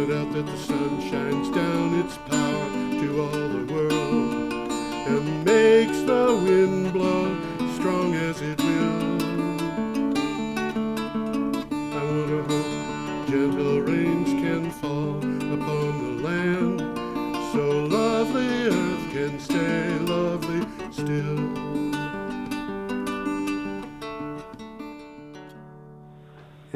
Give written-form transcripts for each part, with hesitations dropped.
point out that the sun shines down its power to all the world and makes the wind blow strong as it will. I wonder how gentle rains can fall upon the land, so lovely earth can stay lovely still.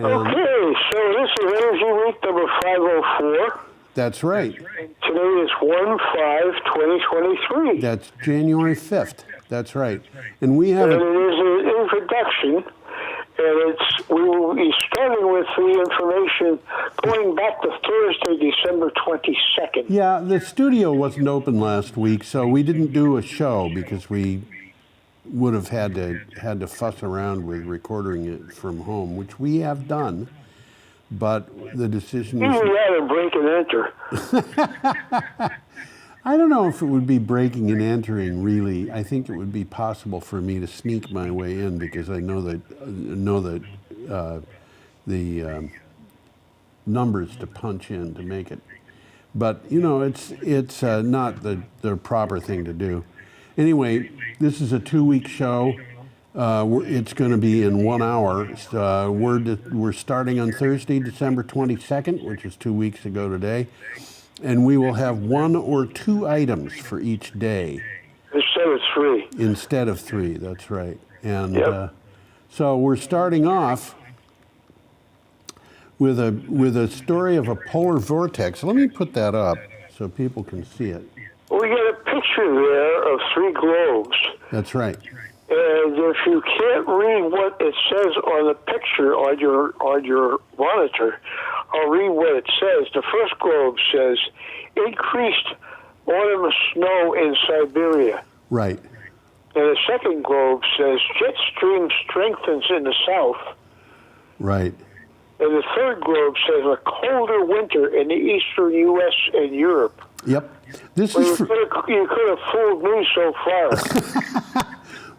Okay, so this is Energy Week number 504. That's right. Today is 1/5/2023. That's January 5th. That's right. And we have And it is an introduction, and we will be starting with the information going back to Thursday, December 22nd. Yeah, the studio wasn't open last week, so we didn't do a show because we would have had to fuss around with recording it from home, which we have done. But the decision was... Either that or break and enter. I don't know if it would be breaking and entering, really. I think it would be possible for me to sneak my way in because I know that the numbers to punch in to make it. But, you know, it's not the proper thing to do. Anyway, this is a 2-week show. It's going to be in 1 hour. We're starting on Thursday, December 22nd, which is 2 weeks ago today. And we will have 1 or 2 items for each day. Instead of 3. Instead of 3, that's right. And Yep. so we're starting off with a story of a polar vortex. Let me put that up so people can see it. We get a picture there of 3 globes. That's right. And if you can't read what it says on the picture on your monitor, I'll read what it says. The first globe says, increased autumn snow in Siberia. Right. And the second globe says, jet stream strengthens in the south. Right. And the third globe says, a colder winter in the eastern U.S. and Europe. Yep. This Well, is you could have fooled me so far.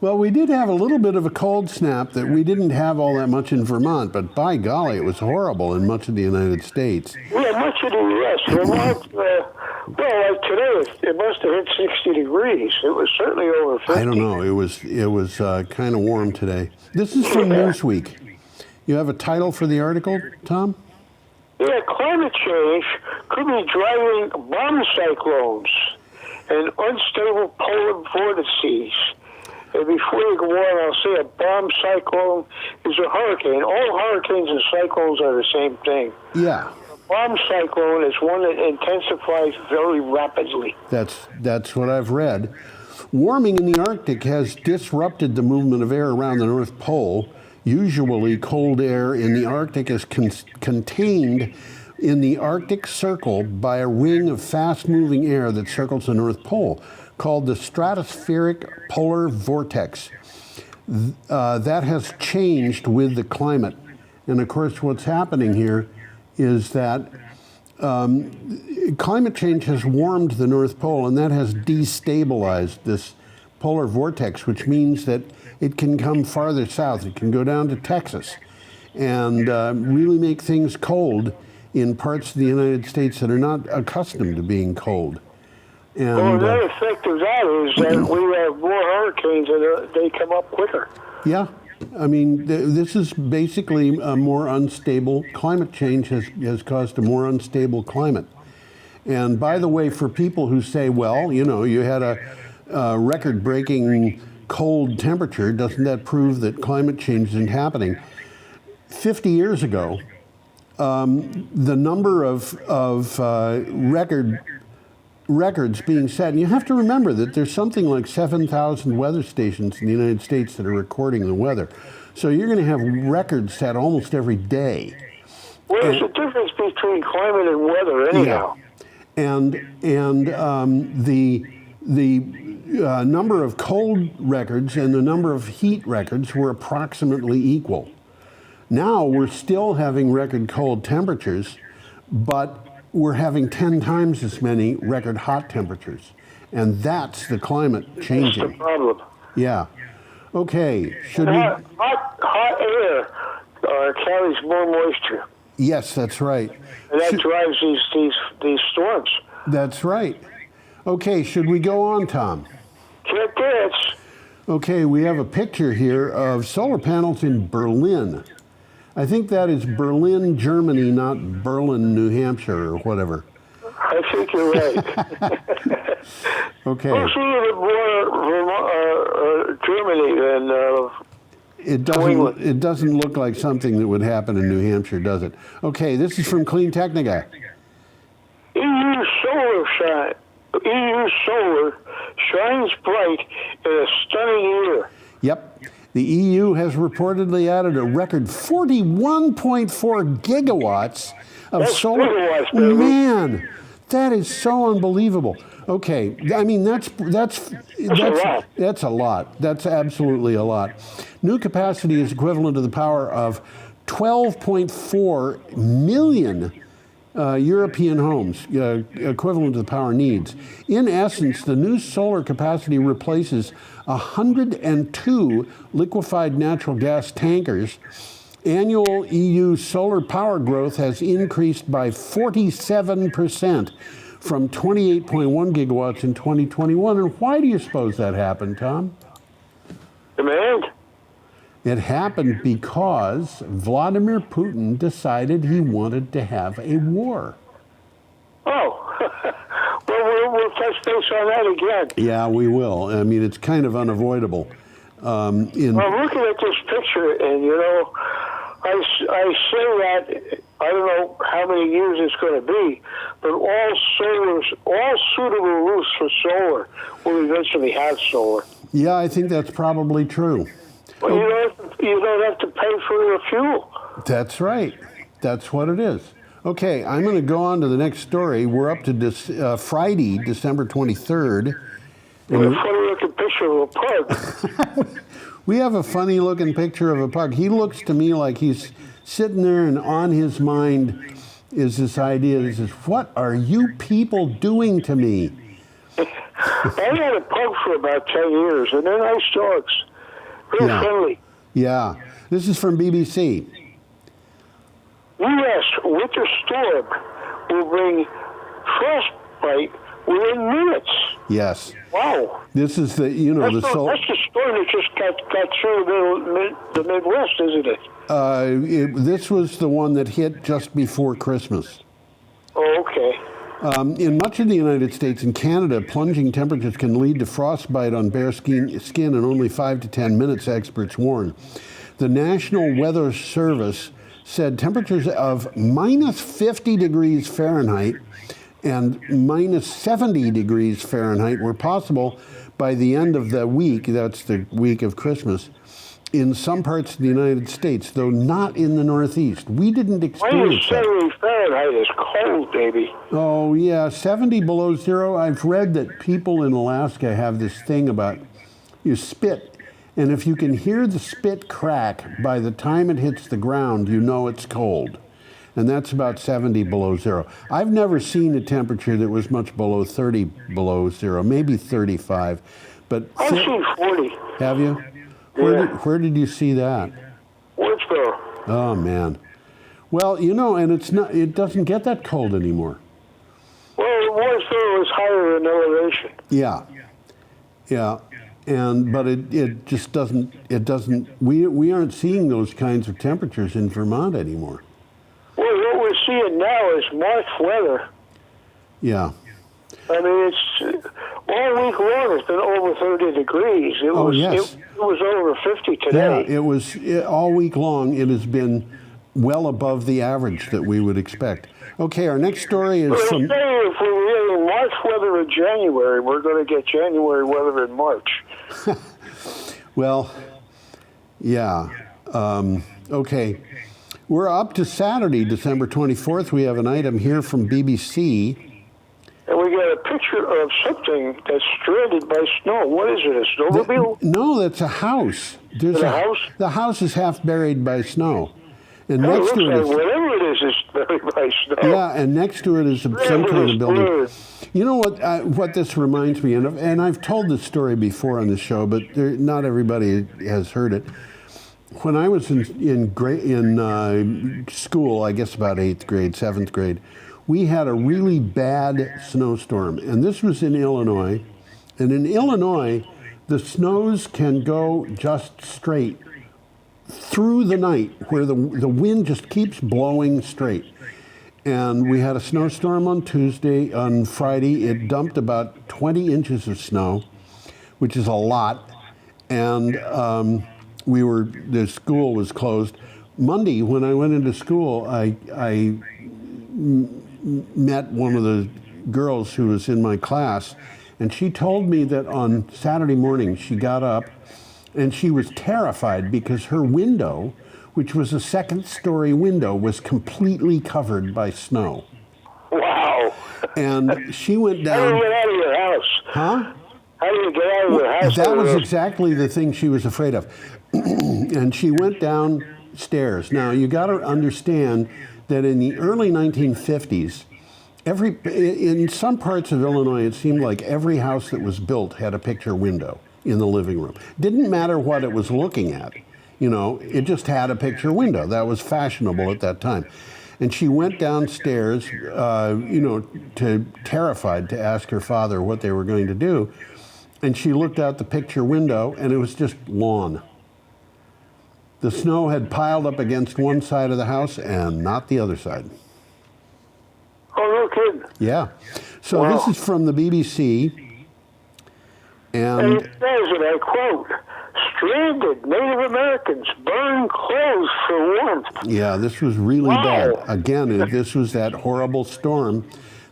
Well, we did have a little bit of a cold snap that we didn't have all that much in Vermont, but by golly, it was horrible in much of the United States. Yeah, much of the U.S. Vermont, well, like today, it must have hit 60 degrees. It was certainly over 50. I don't know. It was kind of warm today. This is from Newsweek. You have a title for the article, Tom? Yeah, climate change could be driving bomb cyclones and unstable polar vortices. And before you go on, I'll say a bomb cyclone is a hurricane. All hurricanes and cyclones are the same thing. Yeah. A bomb cyclone is one that intensifies very rapidly. That's what I've read. Warming in the Arctic has disrupted the movement of air around the North Pole. Usually, cold air in the Arctic is contained in the Arctic Circle by a ring of fast-moving air that circles the North Pole, called the stratospheric polar vortex. That has changed with the climate. And of course, what's happening here is that climate change has warmed the North Pole, and that has destabilized this polar vortex, which means that it can come farther south. It can go down to Texas and really make things cold in parts of the United States that are not accustomed to being cold. And, well, the effect of that is that we have more hurricanes and they come up quicker. Yeah. I mean, this is basically a more unstable climate change has caused a more unstable climate. And by the way, for people who say, well, you know, you had a record-breaking cold temperature, doesn't that prove that climate change isn't happening? 50 years ago, the number of records being set, and you have to remember that there's something like 7,000 weather stations in the United States that are recording the weather. So you're going to have records set almost every day. Well, there's a difference between climate and weather anyhow. Yeah. And the number of cold records and the number of heat records were approximately equal. Now we're still having record cold temperatures, but we're having 10 times as many record hot temperatures. And that's the climate changing. That's the problem. Yeah. Okay. Should we... Hot air carries more moisture. Yes, that's right. And that drives these storms. That's right. Okay, should we go on, Tom? Can't dance. Okay, we have a picture here of solar panels in Berlin. I think that is Berlin, Germany, not Berlin, New Hampshire, or whatever. I think you're right. Okay. It's a little bit more Germany than It doesn't look like something that would happen in New Hampshire, does it? Okay, this is from Clean Technica. EU solar shines bright in a stunning year. Yep. The EU has reportedly added a record 41.4 gigawatts of solar. Gigawatts, baby. Man, that is so unbelievable. Okay, I mean that's a lot. That's absolutely a lot. New capacity is equivalent to the power of 12.4 million European homes, equivalent to the power needs. In essence, the new solar capacity replaces 102 liquefied natural gas tankers. Annual EU solar power growth has increased by 47% from 28.1 gigawatts in 2021. And why do you suppose that happened, Tom? Demand. It happened because Vladimir Putin decided he wanted to have a war. Oh, well, we'll touch base on that again. Yeah, we will. I mean, it's kind of unavoidable. I'm looking at this picture, and I say that I don't know how many years it's going to be, but all suitable roofs for solar will eventually have solar. Yeah, I think that's probably true. Well, you don't have to pay for the fuel. That's right. That's what it is. Okay, I'm going to go on to the next story. We're up to this Friday, December 23rd. And a funny-looking picture of a pug. We have a funny-looking picture of a pug. He looks to me like he's sitting there, and on his mind is this idea that says, what are you people doing to me? I had a pug for about 10 years, and they're nice dogs. Real friendly. Yeah. This is from BBC. U.S. winter storm will bring frostbite within minutes. Yes. Wow. This is the, that's the storm that just got through the Midwest, isn't it? This was the one that hit just before Christmas. Oh, okay. In much of the United States and Canada, plunging temperatures can lead to frostbite on bare skin in only 5 to 10 minutes, experts warn. The National Weather Service said temperatures of minus 50 degrees Fahrenheit and minus 70 degrees Fahrenheit were possible by the end of the week, that's the week of Christmas, in some parts of the United States, though not in the Northeast. We didn't experience that. Minus 70 Fahrenheit is cold, baby. Oh, yeah, 70 below zero. I've read that people in Alaska have this thing about you spit, and if you can hear the spit crack by the time it hits the ground, you know it's cold. And that's about 70 below zero. I've never seen a temperature that was much below 30 below zero, maybe 35. But I've seen 40. Have you? Where did you see that? Woodsboro. Oh, man. Well, and it doesn't get that cold anymore. Well, Woodsboro is higher in elevation. Yeah. But it just doesn't, we aren't seeing those kinds of temperatures in Vermont anymore. Well, what we're seeing now is March weather. Yeah. I mean, it's all week long. It's been over 30 degrees. It was over 50 today. Yeah, it was all week long. It has been well above the average that we would expect. Okay, our next story is from. If we're getting March weather in January, we're going to get January weather in March. Well, yeah. Okay. We're up to Saturday, December 24th. We have an item here from BBC. And we got a picture of something that's stranded by snow. What is it, a snowmobile? No, that's a house. There's a house? The house is half buried by snow. And It next looks to it like is, whatever it is buried by snow. yeah, and next to it is some kind of building. You know what this reminds me of, and I've told this story before on the show, but not everybody has heard it. when I was in school, I guess about 8th grade, 7th grade, we had a really bad snowstorm, and this was in Illinois. And in Illinois, the snows can go just straight through the night, where the wind just keeps blowing straight. And we had a snowstorm on Friday. It dumped about 20 inches of snow, which is a lot. And the school was closed. Monday, when I went into school, I met one of the girls who was in my class, and she told me that on Saturday morning she got up and she was terrified because her window, which was a second-story window, was completely covered by snow. Wow. And she went down. How do you get out of your house? Huh? How do you get out of your house? That was exactly the thing she was afraid of. And she went downstairs. Now, you got to understand that in the early 1950s, in some parts of Illinois, it seemed like every house that was built had a picture window in the living room. Didn't matter what it was looking at. It just had a picture window. That was fashionable at that time. And she went downstairs, terrified to ask her father what they were going to do. And she looked out the picture window, and it was just lawn. The snow had piled up against one side of the house and not the other side. Oh, no kidding. Yeah. So Wow. This is from the BBC. And it says, and I quote, stranded Native Americans burn clothes for warmth. Yeah, this was really Wow. bad. Again, this was that horrible storm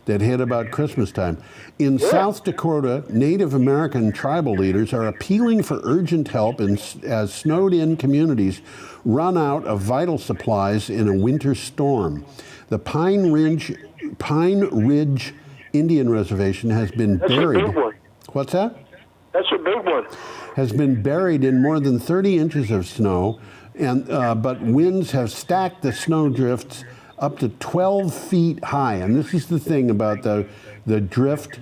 that hit about Christmas time. In South Dakota, Native American tribal leaders are appealing for urgent help as snowed-in communities run out of vital supplies in a winter storm. The Pine Ridge Indian Reservation has been buried. That's a big one. What's that? That's a big one. Has been buried in more than 30 inches of snow, but winds have stacked the snow drifts up to 12 feet high. And this is the thing about the drift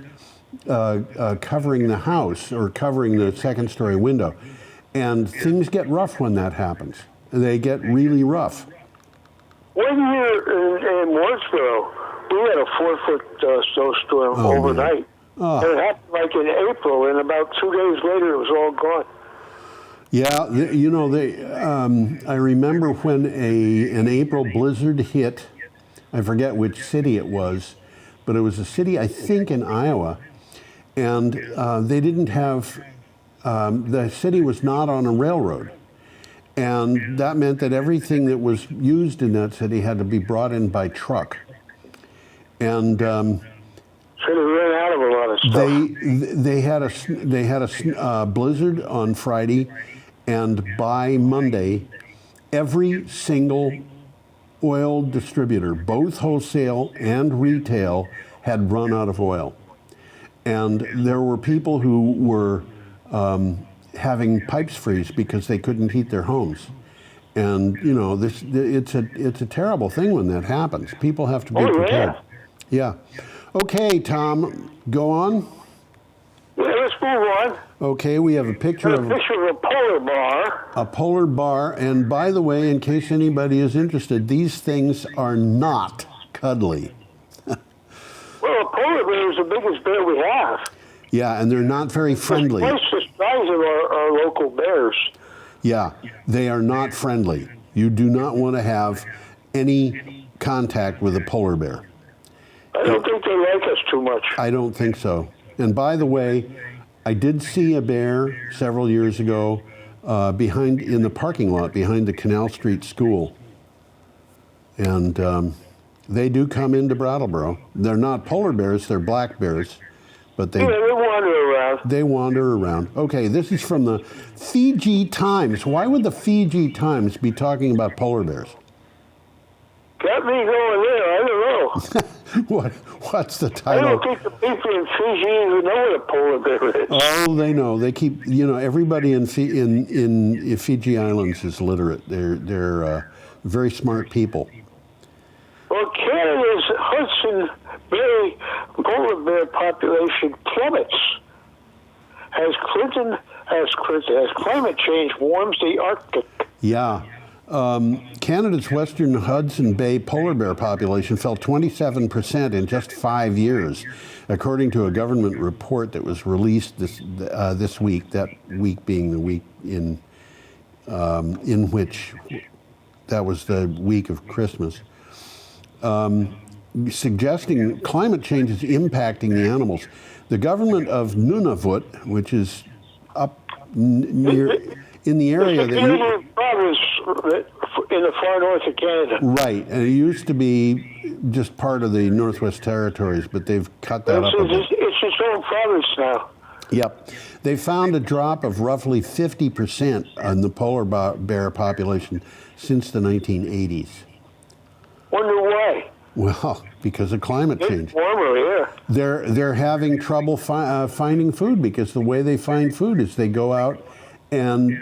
covering the house or covering the second-story window. And things get rough when that happens. They get really rough. One year in Wardsboro, we had a 4-foot snowstorm overnight. Oh. And it happened like in April, and about 2 days later, it was all gone. Yeah, I remember when an April blizzard hit. I forget which city it was, but it was a city, I think, in Iowa, and they didn't have. The city was not on a railroad, and that meant that everything that was used in that city had to be brought in by truck, and. So they ran out of a lot of stuff. They had a blizzard on Friday, and by Monday, every single oil distributor, both wholesale and retail, had run out of oil, and there were people who were having pipes freeze because they couldn't heat their homes, and it's a terrible thing when that happens. People have to be prepared. Yeah. Okay, Tom, go on. Yeah, let's move on. Okay, we have a picture of a polar bear. A polar bear, and by the way, in case anybody is interested, these things are not cuddly. Well, a polar bear is the biggest bear we have. Yeah, and they're not very friendly. It's twice the size of our local bears. Yeah, they are not friendly. You do not want to have any contact with a polar bear. I don't think they like us too much. I don't think so. And by the way, I did see a bear several years ago in the parking lot behind the Canal Street School. And they do come into Brattleboro. They're not polar bears, they're black bears. But they wander around. They wander around. Okay, this is from the Fiji Times. Why would the Fiji Times be talking about polar bears? Got me going there. I don't know. What's the I title? don't think the people in Fiji even know what a polar bear is. Oh, they know. They keep. Everybody in Fiji Islands is literate. They're very smart people. Well, Canada's Hudson Bay polar bear population plummets as climate change warms the Arctic. Yeah. Canada's western Hudson Bay polar bear population fell 27% in just 5 years, according to a government report that was released this week. That week being the week in which that was the week of Christmas, suggesting climate change is impacting the animals. The government of Nunavut, which is up near in the area It's a that Canadian province in the far north of Canada. right, and it used to be just part of the Northwest Territories, but they've cut that up a bit. It's its own province now. Yep. They found a drop of roughly 50% on the polar bear population since the 1980s. Wonder why? Well, because of climate change. It's warmer here. They're having trouble finding food, because the way they find food is they go out and,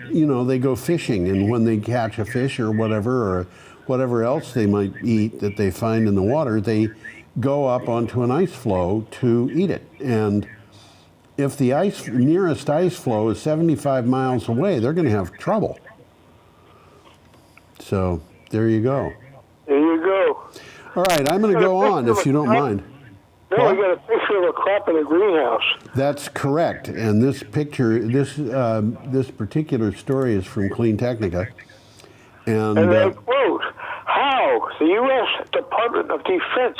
they go fishing, and when they catch a fish or whatever else they might eat that they find in the water, they go up onto an ice floe to eat it. And if the nearest ice floe is 75 miles away, they're going to have trouble. So there you go. There you go. All right, I'm going to go on if you don't mind. No, I got a picture of a crop in a greenhouse. That's correct. And this picture, this particular story is from Clean Technica. And I quote, how the U.S. Department of Defense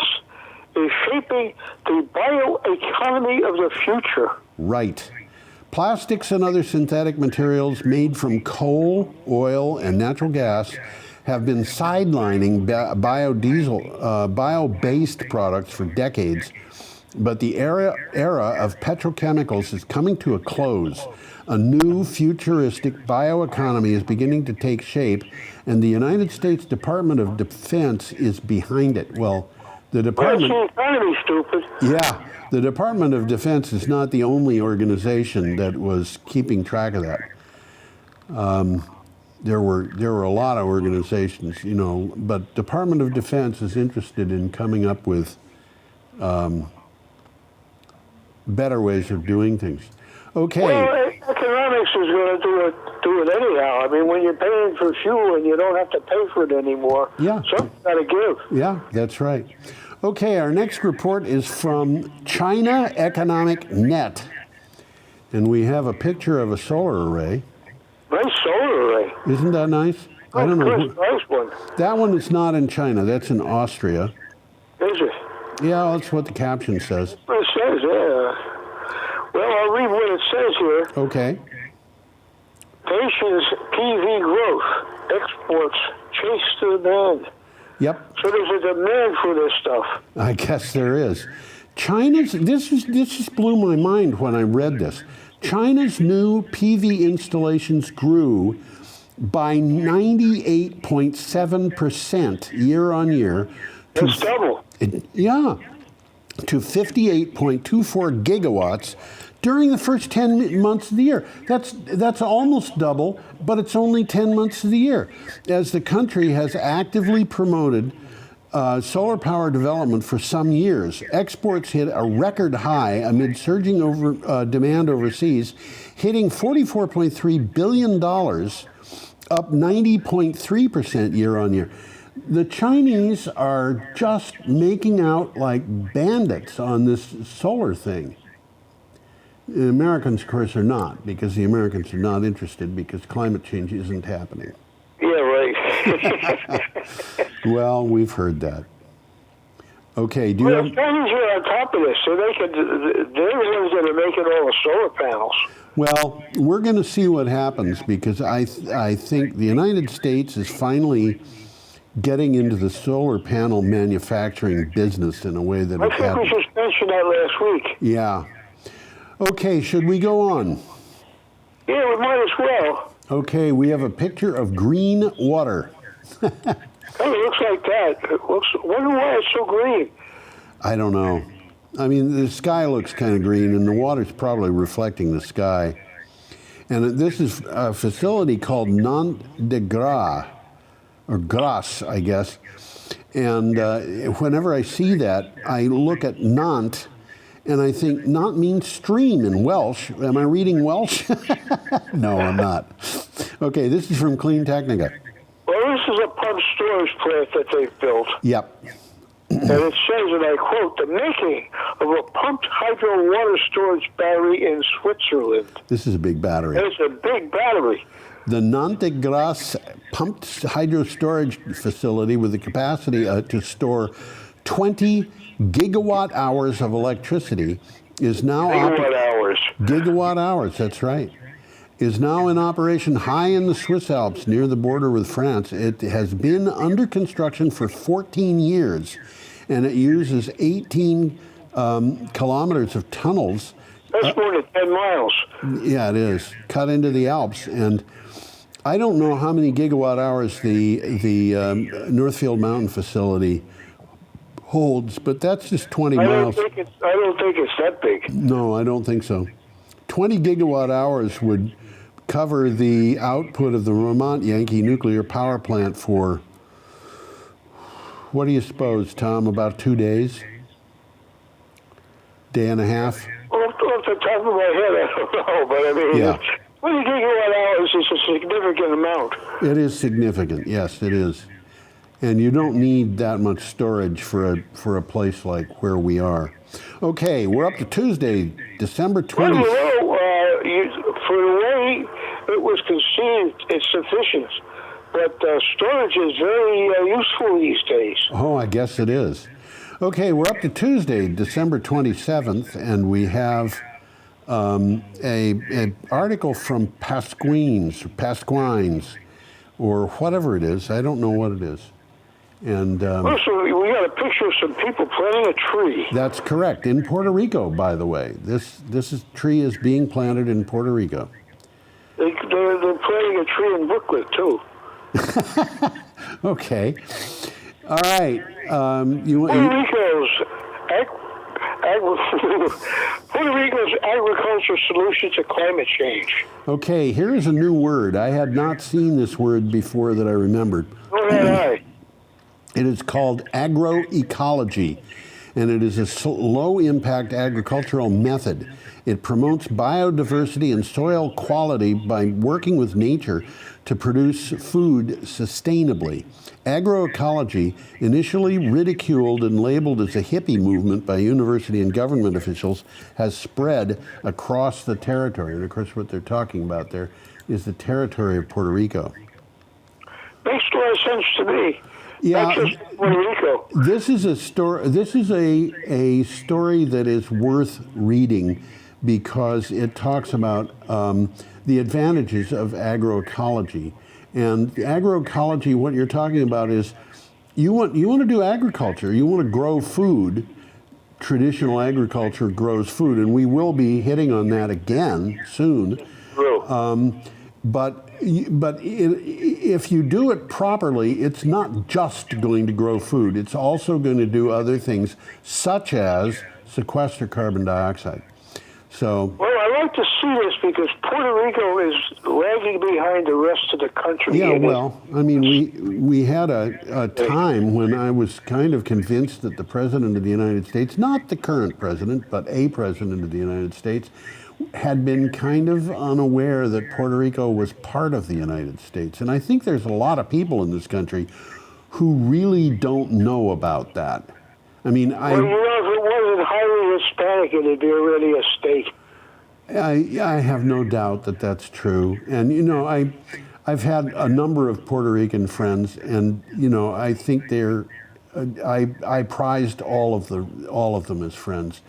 is shaping the bioeconomy of the future. Right. Plastics and other synthetic materials made from coal, oil, and natural gas have been sidelining bio-based products for decades, but the era of petrochemicals is coming to a close. A new futuristic bioeconomy is beginning to take shape, and the United States Department of Defense is behind it. Well, the Department... That's the economy, stupid. Yeah, the Department of Defense is not the only organization that was keeping track of that. There were a lot of organizations, but Department of Defense is interested in coming up with better ways of doing things. Okay. Well, economics is going to do it anyhow. I mean, when you're paying for fuel and you don't have to pay for it anymore, something's got to give. Yeah, that's right. Okay, our next report is from China Economic Net, and we have a picture of a solar array. Nice solar array. Isn't that nice? I don't know. Nice one. That one is not in China. That's in Austria. Is it? Yeah, that's what the caption says. Well, it says, yeah. Well, I'll read what it says here. Okay. Nation's PV growth, exports chase the demand. Yep. So there's a demand for this stuff. I guess there is. This just blew my mind when I read this. China's new PV installations grew by 98.7% year on year. That's double. Yeah, to 58.24 gigawatts during the first 10 months of the year. That's almost double, but it's only 10 months of the year, as the country has actively promoted solar power development for some years. Exports hit a record high amid surging demand overseas, hitting $44.3 billion, up 90.3% year on year. The Chinese are just making out like bandits on this solar thing. The Americans, of course, are not, because the Americans are not interested, because climate change isn't happening. Yeah, right. Well, we've heard that. Okay, The Chinese are on top of this, so they're the ones that are making all the solar panels. Well, we're going to see what happens, because I think the United States is finally getting into the solar panel manufacturing business in a way that I think we just mentioned that last week. Yeah. Okay, should we go on? Yeah, we might as well. Okay, we have a picture of green water. Oh, it looks like that. Wonder why it's so green. I don't know. I mean, the sky looks kind of green, and the water's probably reflecting the sky. And this is a facility called Nantes de Gras, or Grasse, I guess. And whenever I see that, I look at Nantes, and I think Nantes means stream in Welsh. Am I reading Welsh? No, I'm not. Okay, this is from Clean Technica. Well, this is a pump storage plant that they've built. Yep. And it says, and I quote, the making of a pumped hydro water storage battery in Switzerland. This is a big battery. And it's a big battery. The Nantes pumped hydro storage facility with the capacity to store 20 gigawatt hours of electricity is now Gigawatt hours, that's right. Is now in operation high in the Swiss Alps near the border with France. It has been under construction for 14 years, and it uses 18 kilometers of tunnels. That's more than 10 miles. Yeah, it is. Cut into the Alps. And I don't know how many gigawatt hours the Northfield Mountain facility holds, but that's just 20 miles. I don't think it's that big. No, I don't think so. 20 gigawatt hours would cover the output of the Vermont Yankee nuclear power plant for, what do you suppose, Tom, about 2 days? Day and a half? Well, off the top of my head, I don't know, but I mean, Yeah. 20 gigawatt hours is a significant amount. It is significant, yes, it is. And you don't need that much storage for a place like where we are. Okay, we're up to Tuesday, December 20th. Well, for the way it was conceived, it's sufficient. But storage is very useful these days. Oh, I guess it is. Okay, we're up to Tuesday, December 27th, and we have an article from Pasquines, or whatever it is. I don't know what it is. And Also, we got a picture of some people planting a tree. that's correct. In Puerto Rico, by the way. This tree is being planted in Puerto Rico. They're planting a tree in Brooklyn, too. Okay. All right. Puerto Rico's agriculture solution to climate change. Okay, here's a new word. I had not seen this word before that I remembered. Nor had I. It is called agroecology, and it is a low-impact agricultural method. It promotes biodiversity and soil quality by working with nature to produce food sustainably. Agroecology, initially ridiculed and labeled as a hippie movement by university and government officials, has spread across the territory. And of course, what they're talking about there is the territory of Puerto Rico. Makes a lot of sense to me. Yeah, Not just Puerto Rico. this is a story. This is a story that is worth reading because it talks about the advantages of agroecology. And agroecology, what you're talking about is you want to do agriculture. You want to grow food. Traditional agriculture grows food, and we will be hitting on that again soon. But if you do it properly, it's not just going to grow food. It's also going to do other things, such as sequester carbon dioxide. So. Well, I like to see this because Puerto Rico is lagging behind the rest of the country. Yeah, well, I mean, we had a time when I was kind of convinced that the President of the United States, not the current president, but a President of the United States, had been kind of unaware that Puerto Rico was part of the United States. And I think there's a lot of people in this country who really don't know about that. I mean, well, if it wasn't highly Hispanic, it'd be already a state. I have no doubt that that's true. And, you know, I've had a number of Puerto Rican friends, and, you know, I think I prized all of them as friends.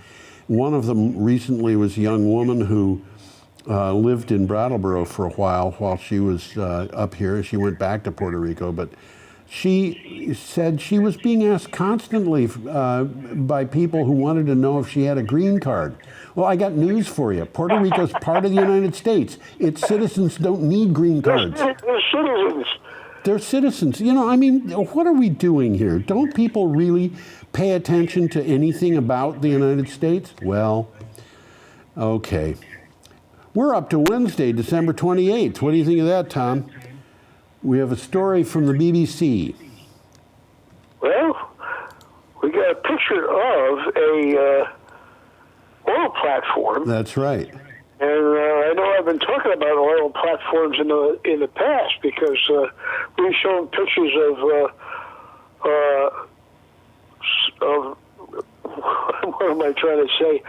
One of them recently was a young woman who lived in Brattleboro for a while she was up here. She went back to Puerto Rico, but she said she was being asked constantly by people who wanted to know if she had a green card. Well, I got news for you. Puerto Rico's part of the United States. Its citizens don't need green cards. They're citizens. They're citizens. You know, I mean, what are we doing here? Don't people really pay attention to anything about the United States? Well, okay. We're up to Wednesday, December 28th. What do you think of that, Tom? We have a story from the BBC. Well, we got a picture of a oil platform. That's right. And I know I've been talking about oil platforms in the past because we've shown pictures of what am I trying to say?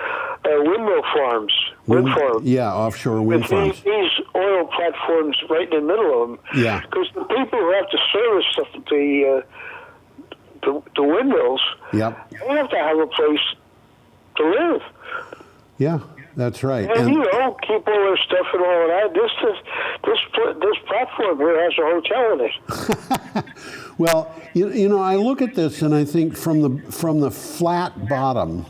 Windmill farms, wind farms. Yeah, offshore wind farms. These oil platforms right in the middle of them. Yeah. Because the people who have to service the windmills, Yep. they have to have a place to live. Yeah, that's right. And you know, keep all their stuff and all of that. This platform here has a hotel in it. Well, you know, I look at this and I think from the flat bottom.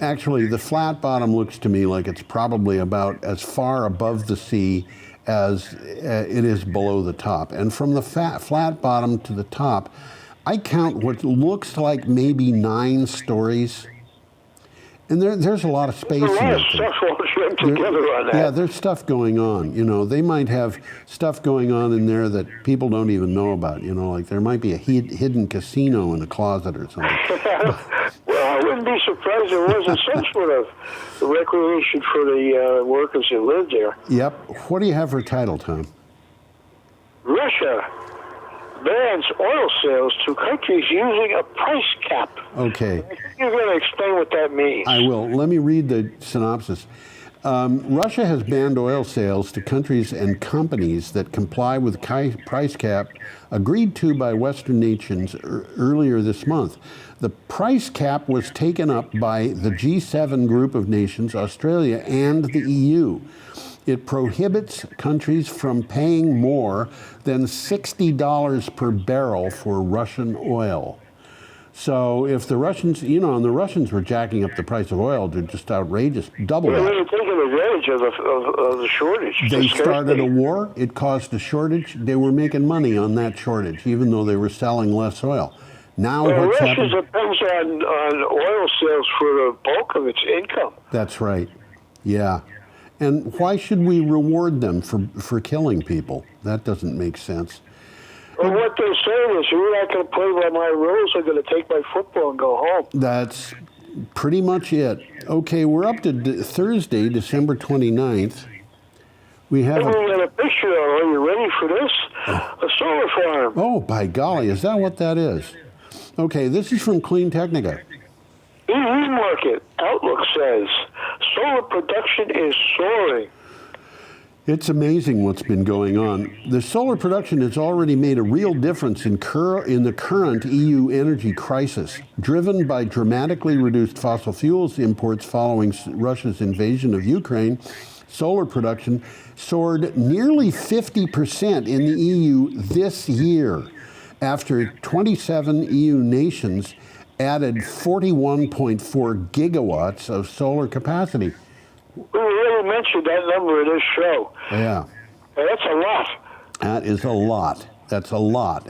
Actually, the flat bottom looks to me like it's probably about as far above the sea as it is below the top. And from the flat bottom to the top, I count what looks like maybe 9 stories. And there's a lot of space in There's a lot it. of stuff all jammed together on that. Yeah, there's stuff going on. You know, they might have stuff going on in there that people don't even know about. You know, like there might be a hidden casino in a closet or something. Well, I wouldn't be surprised there wasn't some sort of recreation for the workers that lived there. Yep. What do you have for a title, Tom? Russia bans oil sales to countries using a price cap. Okay. You're going to explain what that means. I will. Let me read the synopsis. Russia has banned oil sales to countries and companies that comply with price cap agreed to by Western nations earlier this month. The price cap was taken up by the G7 group of nations, Australia, and the EU. It prohibits countries from paying more than $60 per barrel for Russian oil. So if the Russians, you know, and the Russians were jacking up the price of oil to just outrageous, double that. They were taking advantage of the shortage. They started a war. It caused a shortage. They were making money on that shortage, even though they were selling less oil. Now what's Russia happened? depends on oil sales for the bulk of its income. That's right. Yeah. And why should we reward them for killing people? That doesn't make sense. Well, what they're saying is, you're not going to play by my rules. I'm going to take my football and go home. That's pretty much it. Okay, we're up to Thursday, December 29th. We have We got a picture of, are you ready for this? A solar farm. Oh, by golly, is that what that is? Okay, this is from Clean Technica. EV market outlook says solar production is soaring. It's amazing what's been going on. The solar production has already made a real difference in the current EU energy crisis, driven by dramatically reduced fossil fuels imports following Russia's invasion of Ukraine. Solar production soared nearly 50% in the EU this year, after 27 EU nations added 41.4 gigawatts of solar capacity. We already mentioned that number in this show. Yeah. That's a lot. That is a lot. That's a lot.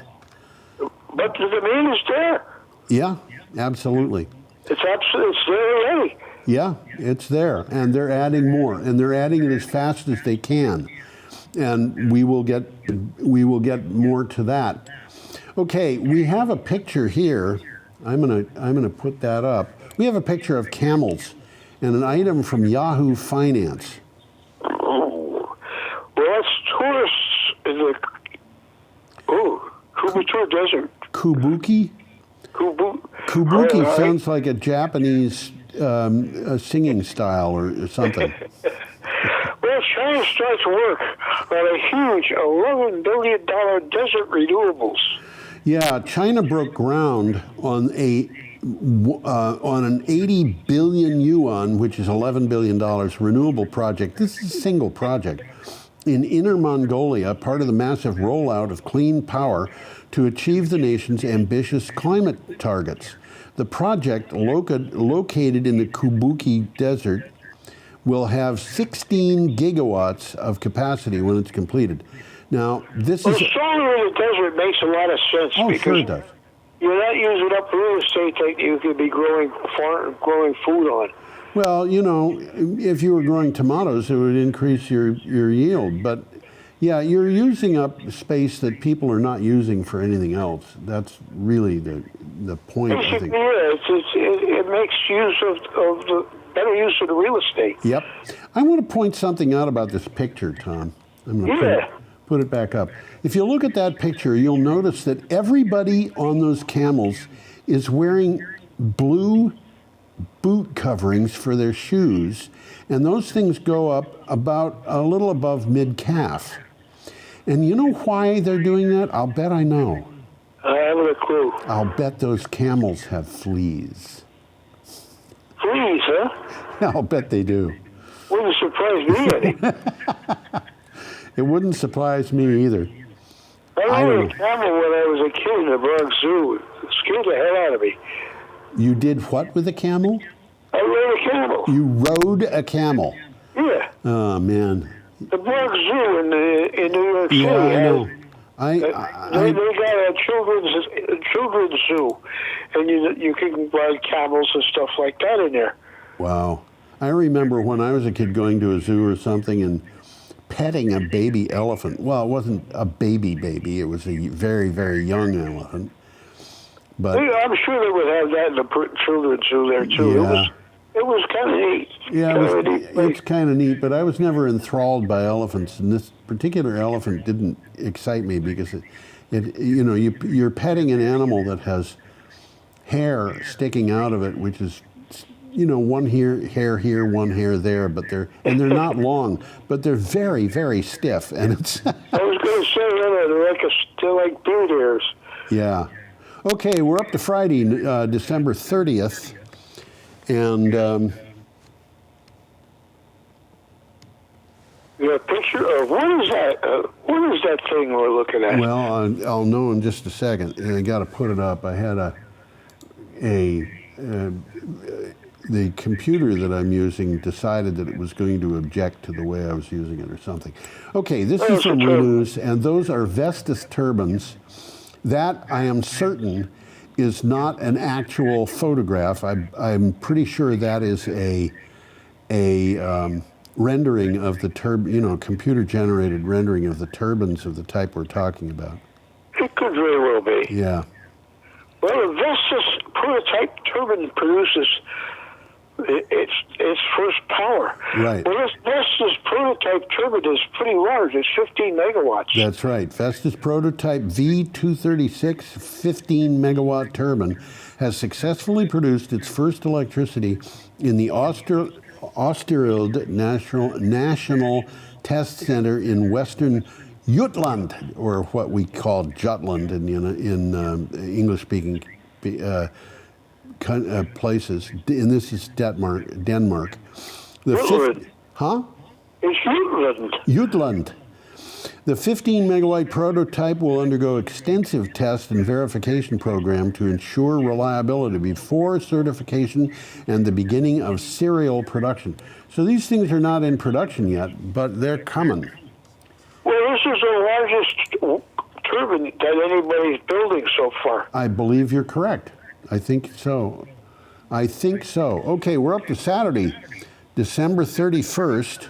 But the demand is there. Yeah, absolutely. It's there already. Yeah, it's there, and they're adding more, and they're adding it as fast as they can, and we will get more to that. Okay, we have a picture here. I'm gonna put that up. We have a picture of camels and an item from Yahoo Finance. Oh, well, that's tourists in the Kubutur Desert. Kubuki? Kubuki sounds like a Japanese a singing style or something. Well, China starts work on a huge $11 billion desert renewables. Yeah, China broke ground on an 80 billion yuan, which is $11 billion, renewable project. This is a single project in Inner Mongolia, part of the massive rollout of clean power to achieve the nation's ambitious climate targets. The project, located in the Kubuki Desert, will have 16 gigawatts of capacity when it's completed. Now, this Well, is... solar in the desert makes a lot of sense Oh, because sure it does. you're not using up real estate that you could be growing food on. Well, you know, if you were growing tomatoes, it would increase your yield. But yeah, you're using up space that people are not using for anything else. That's really the point, I think. Basically, yeah, it makes use of better use of the real estate. Yep. I want to point something out about this picture, Tom. I'm going to put it back up. If you look at that picture, you'll notice that everybody on those camels is wearing blue boot coverings for their shoes, and those things go up about a little above mid-calf. And you know why they're doing that? I'll bet I know. I haven't a clue. I'll bet those camels have fleas. Fleas, huh? I'll bet they do. Wouldn't surprise me any. It wouldn't surprise me either. I rode a camel when I was a kid in the Bronx Zoo. It scared the hell out of me. You did what with a camel? I rode a camel. You rode a camel? Yeah. Oh, man. The Bronx Zoo in New York City. Yeah, I know. They got a children's zoo, and you can ride camels and stuff like that in there. Wow. I remember when I was a kid going to a zoo or something and petting a baby elephant. Well, it wasn't a baby, it was a very, very young elephant. But I'm sure they would have that in the children's zoo there, too. Yeah. It was kind of neat. Yeah, it's kind of neat, but I was never enthralled by elephants, and this particular elephant didn't excite me because you're petting an animal that has hair sticking out of it, which is, one hair here, one hair there, but they're not long, but they're very, very stiff, and it's. I was going to say they're like beard hairs. Yeah. Okay, we're up to Friday, December 30th. And you have a picture of what is that? What is that thing we're looking at? Well, I'll know in just a second. And I got to put it up. I had the computer that I'm using decided that it was going to object to the way I was using it or something. Okay, this is from Renews, and those are Vestas turbines. That I am certain is not an actual photograph. I'm pretty sure that is a rendering of the computer-generated rendering of the turbines of the type we're talking about. It could very well be. Yeah. Well, the Vestas prototype turbine produces its first power. Right. Well, this Vestas prototype turbine is pretty large. It's 15 megawatts. That's right. Vestas prototype V236 15 megawatt turbine has successfully produced its first electricity in the Oostereld National Test Center in Western Jutland, or what we call Jutland in English-speaking places, and this is Denmark. Huh? It's Jutland. Jutland. The 15 megawatt prototype will undergo extensive test and verification program to ensure reliability before certification and the beginning of serial production. So these things are not in production yet, but they're coming. Well, this is the largest turbine that anybody's building so far. I believe you're correct. I think so. Okay, we're up to Saturday, December 31st.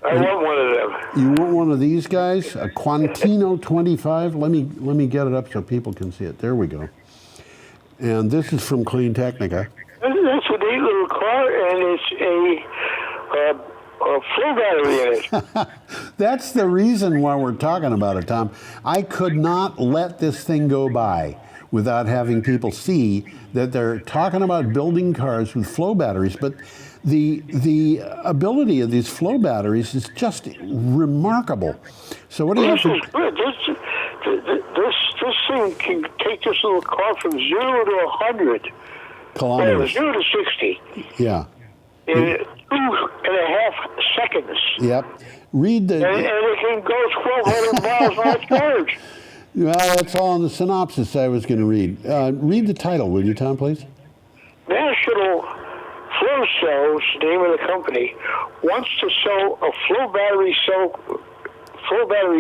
I want one of them. You want one of these guys? A Quantino 25? Let me get it up so people can see it. There we go. And this is from Clean Technica. That's a neat little car, and it's a full battery in it. That's the reason why we're talking about it, Tom. I could not let this thing go by without having people see that they're talking about building cars with flow batteries, but the ability of these flow batteries is just remarkable. So what do you have to... This is good. This thing can take this little car from 0 to 100 kilometers. 0 to 60. Yeah. In 2.5 seconds. Yep. Read the... And it can go 1,200 miles on charge. Well, that's all in the synopsis I was going to read. Read the title, will you, Tom, please? National Flow Cells, name of the company, wants to sell a flow battery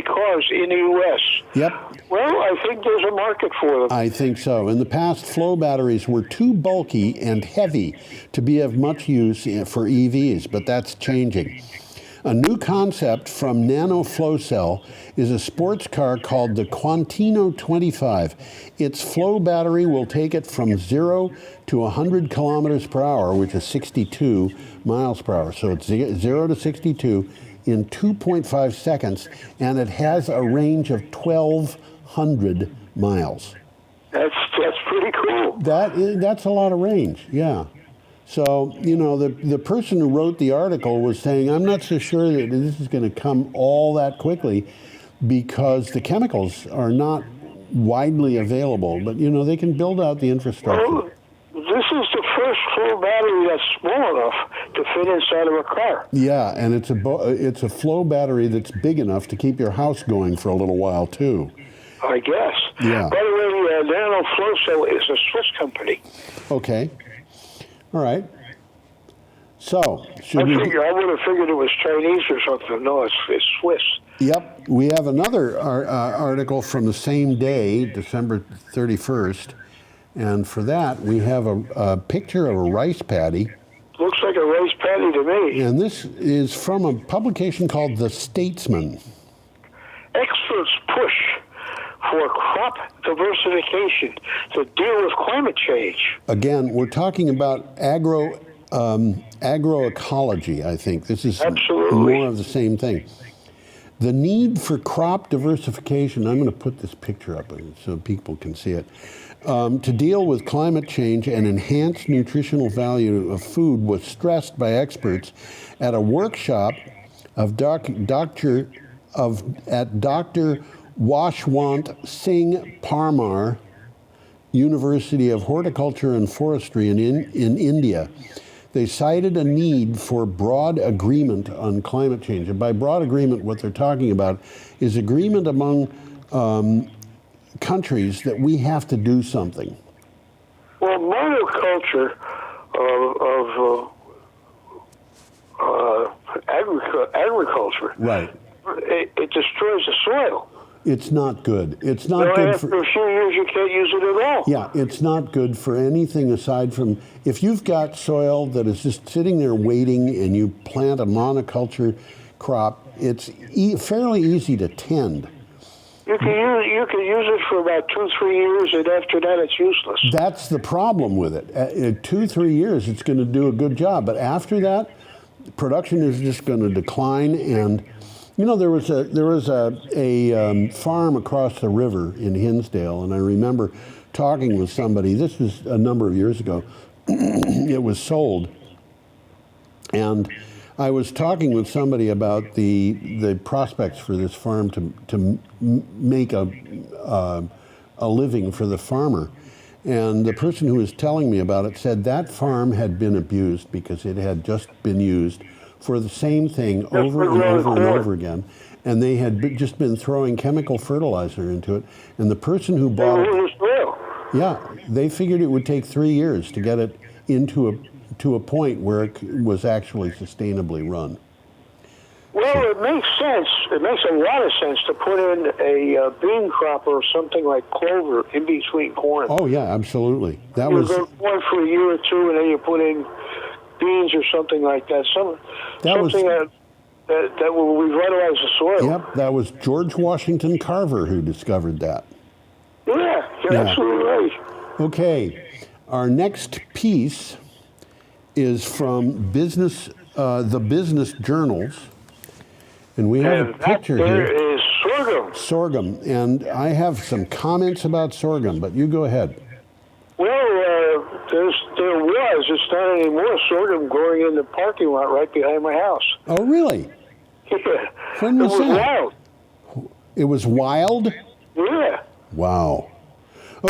cars in the U.S. Yep. Well, I think there's a market for them. I think so. In the past, flow batteries were too bulky and heavy to be of much use for EVs, but that's changing. A new concept from Nano Flow Cell is a sports car called the Quantino 25. Its flow battery will take it from 0 to 100 kilometers per hour, which is 62 miles per hour. So it's 0 to 62 in 2.5 seconds, and it has a range of 1,200 miles. That's pretty cool. That's a lot of range, yeah. So, you know, the person who wrote the article was saying, I'm not so sure that this is going to come all that quickly because the chemicals are not widely available. But, you know, they can build out the infrastructure. Well, this is the first flow battery that's small enough to fit inside of a car. Yeah, and it's a flow battery that's big enough to keep your house going for a little while, too. I guess. Yeah. By the way, Nano Flow Cell is a Swiss company. Okay. All right. So, I would have figured it was Chinese or something. No, it's Swiss. Yep. We have another article from the same day, December 31st. And for that, we have a picture of a rice paddy. Looks like a rice paddy to me. And this is from a publication called The Statesman. Experts push for crop diversification to deal with climate change. Again, we're talking about agroecology, I think. This is Absolutely more of the same thing. The need for crop diversification, I'm going to put this picture up so people can see it, to deal with climate change and enhance nutritional value of food was stressed by experts at a workshop at Dr. Washwant Singh Parmar, University of Horticulture and Forestry in India. They cited a need for broad agreement on climate change. And by broad agreement, what they're talking about is agreement among countries that we have to do something. Well, monoculture of agriculture, right? It destroys the soil. It's not good. It's not good after a few years, you can't use it at all. Yeah, it's not good for anything aside from if you've got soil that is just sitting there waiting and you plant a monoculture crop, it's fairly easy to tend. You can use it for about 2-3 years, and after that, it's useless. That's the problem with it. In 2-3 years, it's going to do a good job, but after that, production is just going to decline. And you know, there was a farm across the river in Hinsdale, and I remember talking with somebody. This was a number of years ago. It was sold, and I was talking with somebody about the prospects for this farm to make a living for the farmer. And the person who was telling me about it said that farm had been abused because it had just been used for the same thing over and over and over again. And they had just been throwing chemical fertilizer into it. And the person who bought it, yeah, they figured it would take 3 years to get it into a point where it was actually sustainably run. Well, it makes sense. It makes a lot of sense to put in a bean crop or something like clover in between corn. Oh yeah, absolutely. You go corn for a year or two, and then you put in beans or something like that. That will revitalize the soil. Yep, that was George Washington Carver who discovered that. Yeah, you're absolutely right. Okay, our next piece is from the business journals, and we have a picture here. There is sorghum. Sorghum, and I have some comments about sorghum, but you go ahead. Well, there's not any more sorghum growing in the parking lot right behind my house. Oh, really? Yeah. When was that? Wild. It was wild? Yeah. Wow.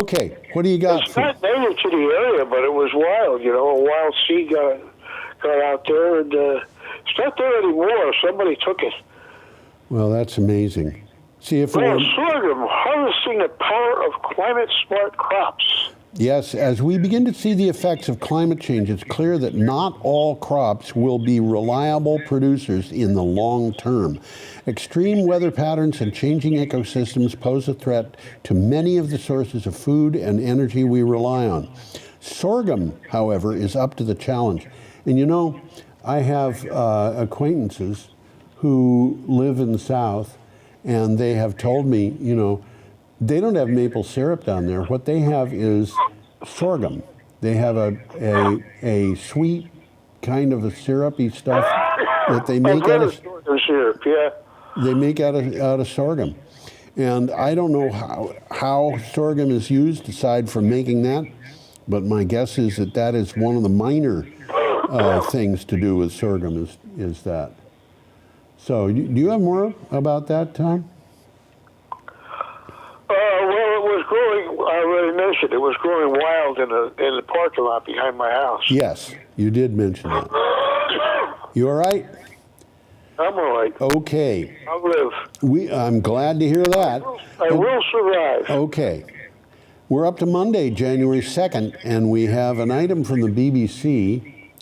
Okay, what do you got? It's not native to the area, but it was wild. You know, a wild seed got out there, and it's not there anymore. Somebody took it. Well, that's amazing. See if sorghum, harnessing the power of climate-smart crops. Yes, as we begin to see the effects of climate change, it's clear that not all crops will be reliable producers in the long term. Extreme weather patterns and changing ecosystems pose a threat to many of the sources of food and energy we rely on. Sorghum, however, is up to the challenge. And you know, I have acquaintances who live in the South, and they have told me, you know, they don't have maple syrup down there. What they have is sorghum. They have a sweet kind of a syrupy stuff that they make out of sorghum syrup. Yeah. They make out of sorghum. And I don't know how sorghum is used aside from making that, but my guess is that that is one of the minor things to do with sorghum is that. So do you have more about that, Tom? Well, it was growing. I already mentioned it was growing wild in the parking lot behind my house. Yes, you did mention that. You all right? I'm all right. Okay. I'll live. I'm glad to hear that. I will survive. Okay. We're up to Monday, January 2nd, and we have an item from the BBC,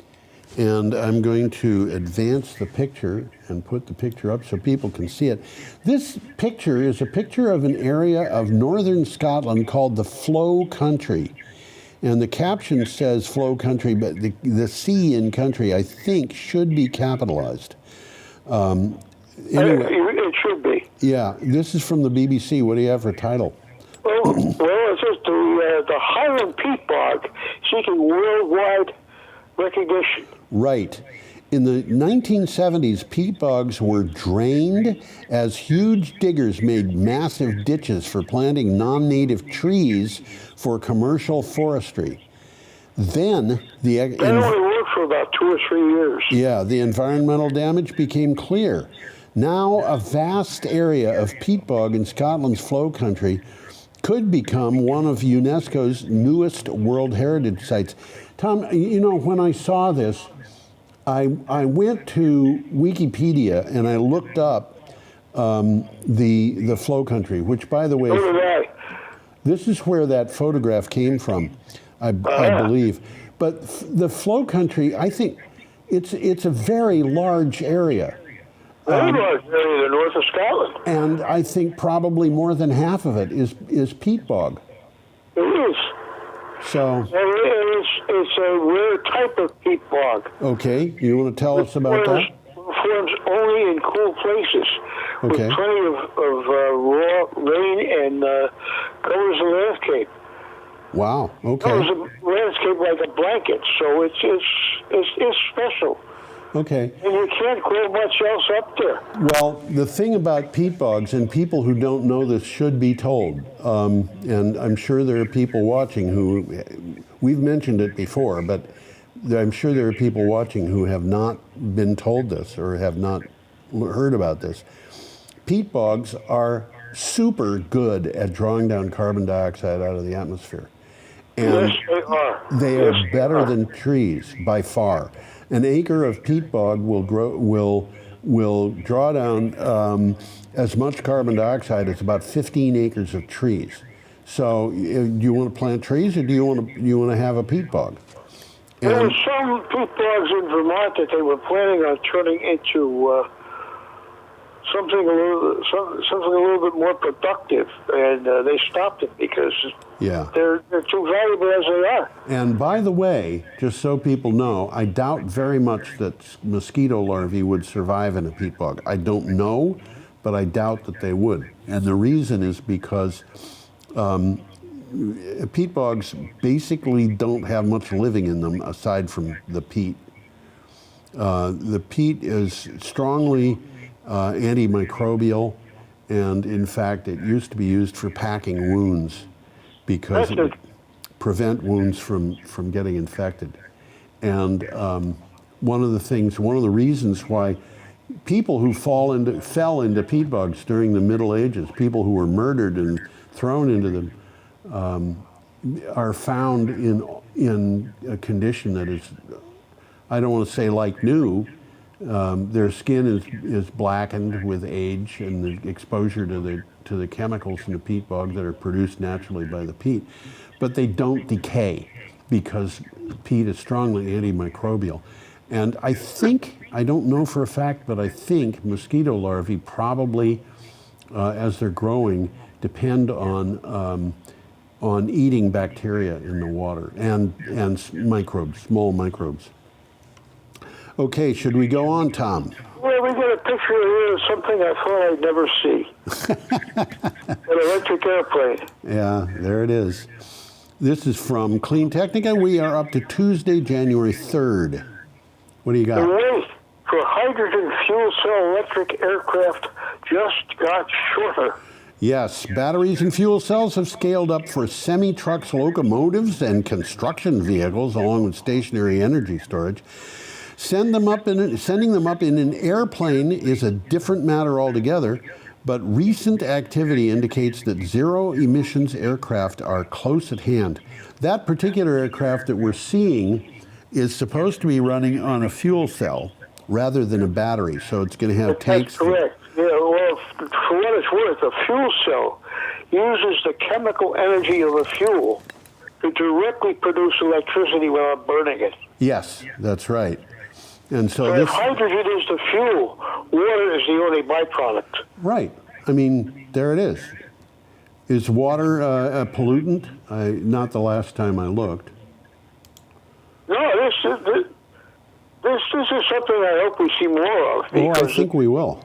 and I'm going to advance the picture and put the picture up so people can see it. This picture is a picture of an area of northern Scotland called the Flow Country. And the caption says Flow Country, but the C in country, I think, should be capitalized. Anyway, It should be. yeah, this is from the BBC. What do you have for title? Well, it says the Highland peat bog seeking worldwide recognition. Right. In the 1970s, peat bogs were drained as huge diggers made massive ditches for planting non-native trees for commercial forestry. Then They only worked for about 2 or 3 years. yeah, the environmental damage became clear. Now a vast area of peat bog in Scotland's Flow Country could become one of UNESCO's newest World Heritage Sites. Tom, you know, when I saw this, I went to Wikipedia and I looked up the Flow Country, which, by the way, So did I. this is where that photograph came from, I believe. But the Flow Country, I think it's a very large area. Very large area in the north of Scotland. And I think probably more than half of it is peat bog. It is. So, And it's a rare type of peat bog. okay, you want to tell us about that? Forms only in cool places, Okay. with plenty of raw rain and covers the landscape. Wow, Covers okay, the landscape like a blanket, so it's special. okay. And you can't grow much else up there. Well, the thing about peat bogs, and people who don't know this should be told, and I'm sure there are people watching who, we've mentioned it before, but I'm sure there are people watching who have not been told this or have not heard about this. Peat bogs are super good at drawing down carbon dioxide out of the atmosphere. And Yes, they are. they are better than trees by far. An acre of peat bog will draw down as much carbon dioxide as about 15 acres of trees. So, do you want to plant trees, or do you want to have a peat bog? There And were some peat bogs in Vermont that they were planning on turning into something a little bit more productive, and they stopped it because yeah. they're too valuable as they are. And by the way, just so people know, I doubt very much that mosquito larvae would survive in a peat bog. I don't know, but I doubt that they would. And the reason is because peat bogs basically don't have much living in them aside from the peat. The peat is strongly antimicrobial, and in fact, it used to be used for packing wounds because it would prevent wounds from getting infected. And one of the reasons why people who fell into peat bogs during the Middle Ages, people who were murdered and thrown into them, are found in a condition that is, I don't want to say like new. Their skin is blackened with age and the exposure to the chemicals in the peat bog that are produced naturally by the peat, but they don't decay because peat is strongly antimicrobial. And I think, I don't know for a fact, but I think mosquito larvae probably, as they're growing, depend on eating bacteria in the water and microbes, small microbes. Okay, should we go on, Tom? Well, we got a picture here of something I thought I'd never see. An electric airplane. Yeah, there it is. This is from Clean Technica. We are up to Tuesday, January 3rd. What do you The got? wait for hydrogen fuel cell electric aircraft just got shorter. Yes, batteries and fuel cells have scaled up for semi-trucks, locomotives, and construction vehicles, along with stationary energy storage. Sending them up in an airplane is a different matter altogether, but recent activity indicates that zero-emissions aircraft are close at hand. That particular aircraft that we're seeing is supposed to be running on a fuel cell rather than a battery, so it's going to have tanks. That's correct. Yeah, well, for what it's worth, a fuel cell uses the chemical energy of a fuel to directly produce electricity without burning it. Yes, that's right. And so If this, hydrogen is the fuel, water is the only byproduct. right. I mean, there it is. Is water a pollutant? Not the last time I looked. No, this is something I hope we see more of. Oh, I think we will.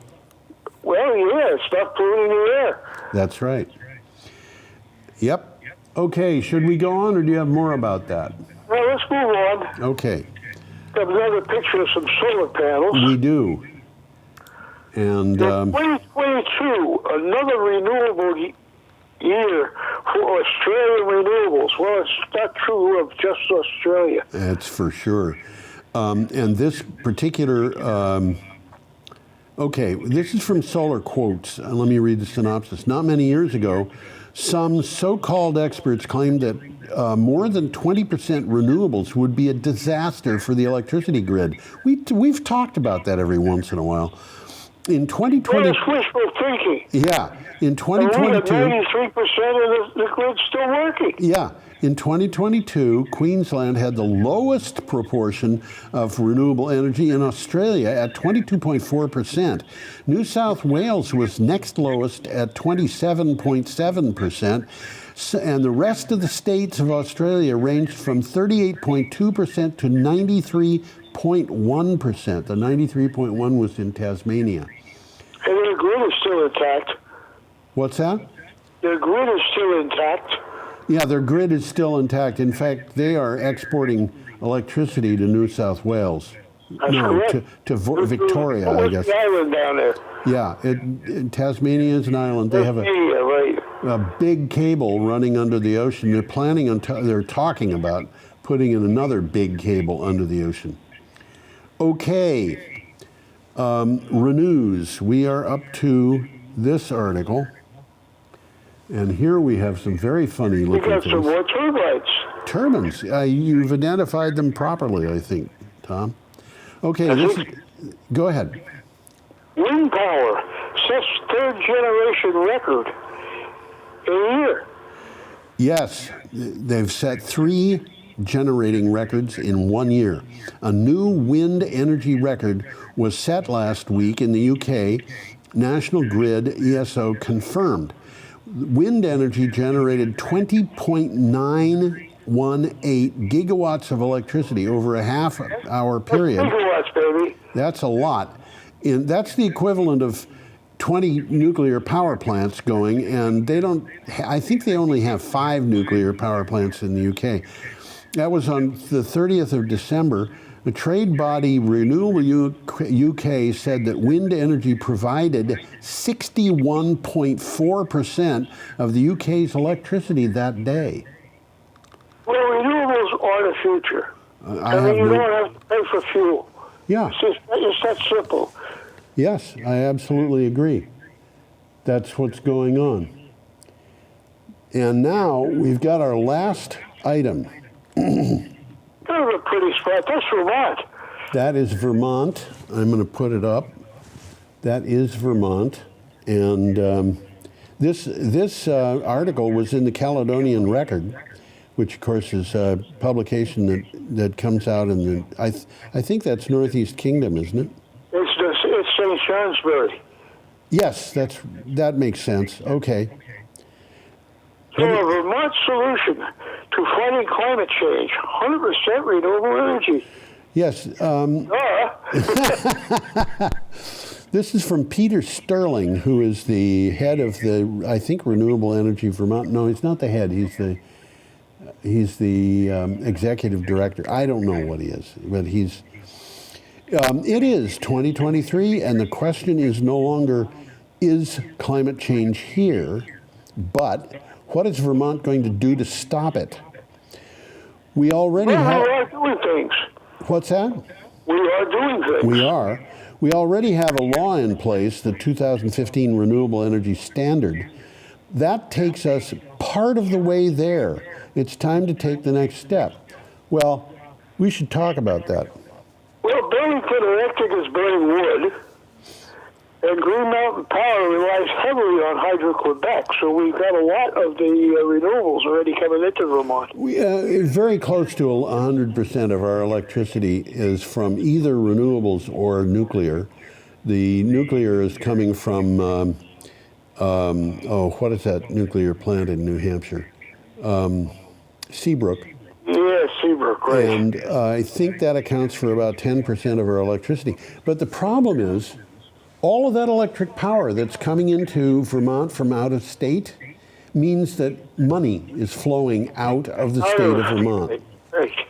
Well, yeah, it's not polluting the air. That's right. Yep. Okay, should we go on, or do you have more about that? Well, let's move on. Okay, Got another picture of some solar panels. we do. And In 2022, another renewable year for Australian renewables. Well, it's not true of just Australia. that's for sure. And this particular, okay, this is from Solar Quotes. Let me read the synopsis. Not many years ago, some so-called experts claimed that more than 20% renewables would be a disaster for the electricity grid. We've talked about that every once in a while. In 2020, It's wishful thinking. yeah, in And we got 2022, 93% of the grid's still working. yeah, in 2022, Queensland had the lowest proportion of renewable energy in Australia at 22.4%. New South Wales was next lowest at 27.7%, and the rest of the states of Australia ranged from 38.2% to 93.1%. The 93.1 was in Tasmania. And their grid is still intact. What's that? Their grid is still intact. Yeah, their grid is still intact. In fact, they are exporting electricity to New South Wales. That's correct. To Victoria, I guess. The island down there. Yeah, Tasmania is an island. They have Yeah, right. a big cable running under the ocean. They're planning on, they're talking about putting in another big cable under the ocean. Okay, renews. We are up to this article. And here we have some very funny We looking got some things. more turbines. Turbines. You've identified them properly, I think, Tom. Okay, go ahead. Wind power sets third generation record in a year. Yes, they've set 3 generating records in 1 year. A new wind energy record was set last week in the UK. National Grid ESO confirmed. Wind energy generated 20.918 gigawatts of electricity over a half-hour period. Gigawatts, baby. That's a lot. And that's the equivalent of 20 nuclear power plants going, and they don't, I think they only have 5 nuclear power plants in the UK. That was on the 30th of December. The trade body Renewable UK said that wind energy provided 61.4% of the UK's electricity that day. Well, renewables are the future. I mean, you have no- don't have to pay for fuel. Yeah. It's that simple. Yes, I absolutely agree. That's what's going on. And now we've got our last item. That's a pretty spot. That's Vermont. That is Vermont. I'm going to put it up. That is Vermont. And this article was in the Caledonian Record, which of course is a publication that comes out in the, I think that's Northeast Kingdom, isn't it? It's St. Johnsbury. Yes, that makes sense. Okay. So a Vermont solution to fighting climate change, 100% renewable energy. Yes. This is from Peter Sterling, who is the head of the, I think, Renewable Energy Vermont. No, he's not the head. He's the executive director. I don't know what he is, but he's. It is 2023, and the question is no longer, is climate change here, but what is Vermont going to do to stop it? We already have. We are doing things. What's that? We are doing things. We are. We already have a law in place, the 2015 Renewable Energy Standard. That takes us part of the way there. It's time to take the next step. Well, we should talk about that. Well, Burlington Electric is burning wood, and Green Mountain Power relies heavily on Hydro-Quebec, so we've got a lot of the renewables already coming into Vermont. We, very close to 100% of our electricity is from either renewables or nuclear. The nuclear is coming from, what is that nuclear plant in New Hampshire? Seabrook. Yeah, Seabrook, right. And I think that accounts for about 10% of our electricity. But the problem is, all of that electric power that's coming into Vermont from out of state means that money is flowing out of the state of Vermont. Right.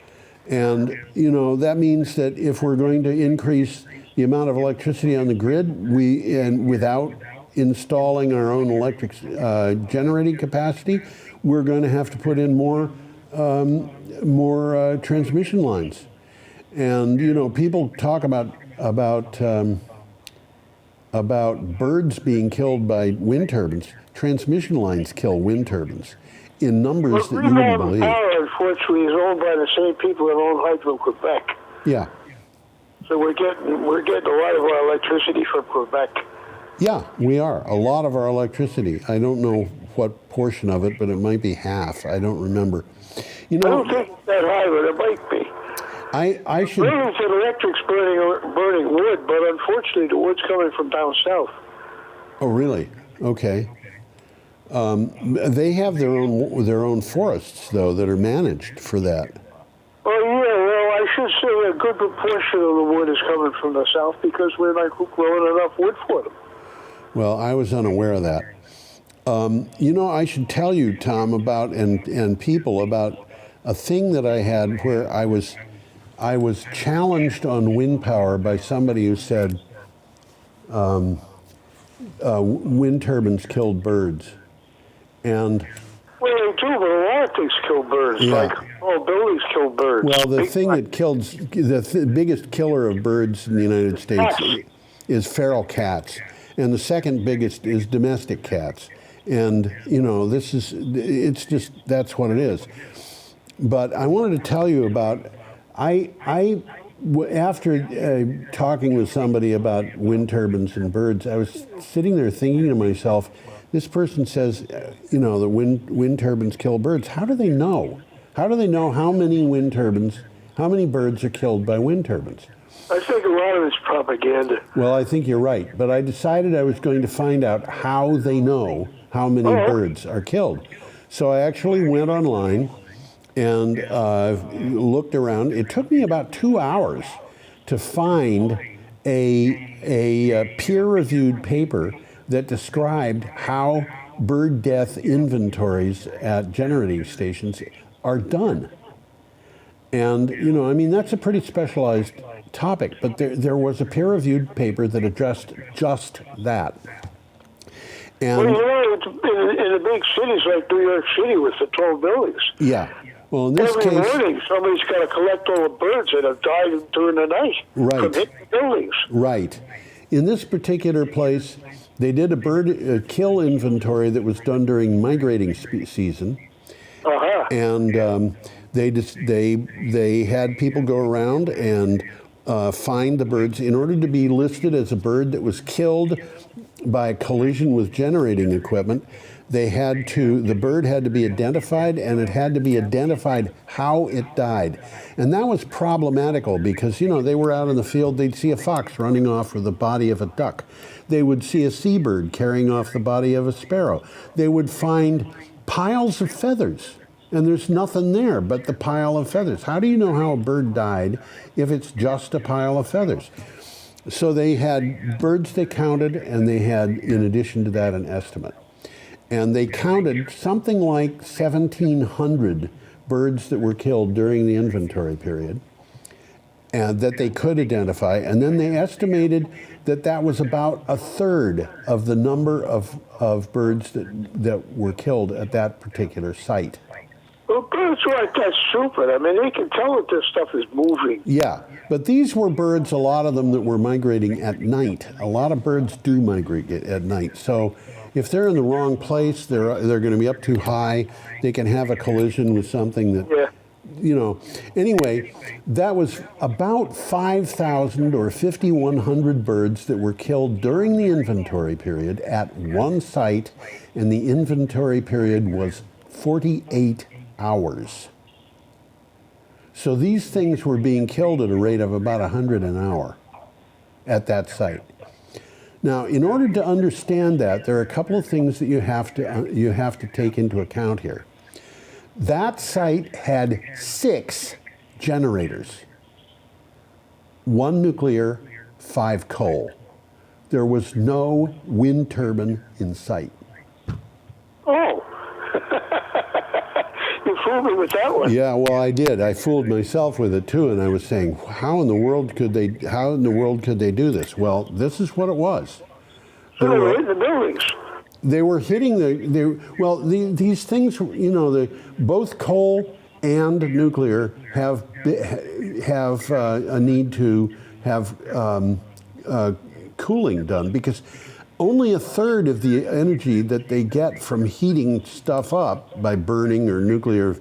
And, you know, that means that if we're going to increase the amount of electricity on the grid, and without installing our own electric generating capacity, we're going to have to put in more transmission lines. And, you know, people talk about birds being killed by wind turbines. Transmission lines kill wind turbines in numbers that you wouldn't believe. Power, unfortunately, is owned by the same people that own Hydro-Quebec. Yeah. So we're getting a lot of our electricity from Quebec. Yeah, we are. A lot of our electricity. I don't know what portion of it, but it might be half. I don't remember. You know, I don't think it's that high, but it might be. I should. Burlington Electric's burning wood, but unfortunately the wood's coming from down south. Oh, really? Okay. They have their own forests, though, that are managed for that. Oh, yeah, well, I should say a good proportion of the wood is coming from the south because we're not growing enough wood for them. Well, I was unaware of that. You know, I should tell you, Tom, about and people about a thing that I had where I was challenged on wind power by somebody who said wind turbines killed birds. And well, they do, but a lot of things kill birds. Yeah. Like all buildings kill birds. Well, the thing that kills the biggest killer of birds in the United States is feral cats, and the second biggest is domestic cats. And you know, it's just that's what it is. But I wanted to tell you about after talking with somebody about wind turbines and birds, I was sitting there thinking to myself, this person says, you know, the wind turbines kill birds. How do they know? How do they know how many birds are killed by wind turbines? I think a lot of it's propaganda. Well, I think you're right. But I decided I was going to find out how they know how many birds are killed. So I actually went online and looked around. It took me about 2 hours to find a peer-reviewed paper that described how bird death inventories at generating stations are done. And, you know, I mean, that's a pretty specialized topic, but there was a peer-reviewed paper that addressed just that. And, well, you know, in the big cities like New York City with the tall buildings. Yeah. Well, in this every case, morning somebody's got to collect all the birds that have died during the night from hitting the buildings. Right. In this particular place, they did a bird kill inventory that was done during migrating season, and they had people go around and find the birds. In order to be listed as a bird that was killed by a collision with generating equipment, the bird had to be identified, and it had to be identified how it died. And that was problematical because, you know, they were out in the field, they'd see a fox running off with the body of a duck. They would see a seabird carrying off the body of a sparrow. They would find piles of feathers, and there's nothing there but the pile of feathers. How do you know how a bird died if it's just a pile of feathers? So they had birds they counted, and they had, in addition to that, an estimate. And they counted something like 1,700 birds that were killed during the inventory period, and that they could identify. And then they estimated that that was about a third of the number of birds that were killed at that particular site. Well, birds aren't that stupid. I mean, they can tell that this stuff is moving. Yeah, but these were birds, a lot of them that were migrating at night. A lot of birds do migrate at night. So if they're in the wrong place, they're going to be up too high. They can have a collision with something that, Yeah. you know. Anyway, that was about 5,000 or 5,100 birds that were killed during the inventory period at one site, and the inventory period was 48 hours. So these things were being killed at a rate of about 100 an hour at that site. Now, in order to understand that, there are a couple of things that you have to take into account here. That site had 6 generators, 1 nuclear, 5 coal. There was no wind turbine in sight. Oh. You fooled me with that one. Yeah, well, I did. I fooled myself with it too, and I was saying, how in the world could they do this? Well, this is what it was. So they were in the buildings. They were hitting these things, you know, both coal and nuclear have a need to have cooling done, because only a third of the energy that they get from heating stuff up by burning or nuclear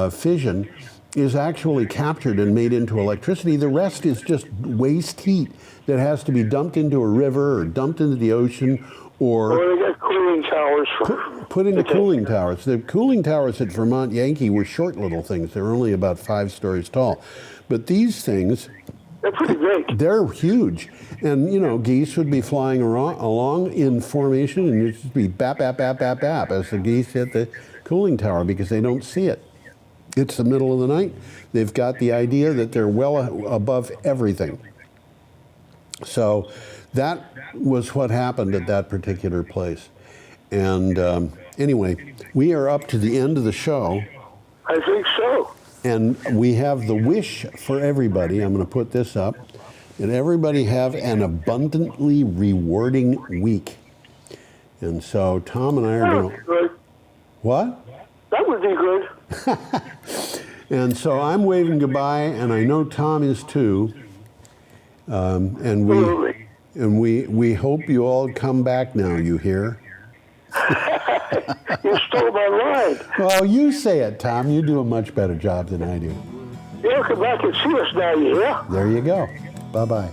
fission is actually captured and made into electricity. The rest is just waste heat that has to be dumped into a river or dumped into the ocean, or they got cooling towers. put into cooling towers. The cooling towers at Vermont Yankee were short little things. They were only about 5 stories tall. But these things, They're pretty big. they're huge. And, you know, geese would be flying along in formation, and you'd just be bap, bap, bap, bap, bap as the geese hit the cooling tower, because they don't see it. It's the middle of the night. They've got the idea that they're well above everything. So that was what happened at that particular place. And anyway, we are up to the end of the show. I think so. And we have the wish for everybody. I'm going to put this up. And everybody have an abundantly rewarding week. And so Tom and I are That going would be good. What? That would be good. And so I'm waving goodbye, and I know Tom is too. And we hope you all come back now, you hear? You stole my line. Well, you say it, Tom. You do a much better job than I do. You'll come back and see us now, you hear? There you go. Bye-bye.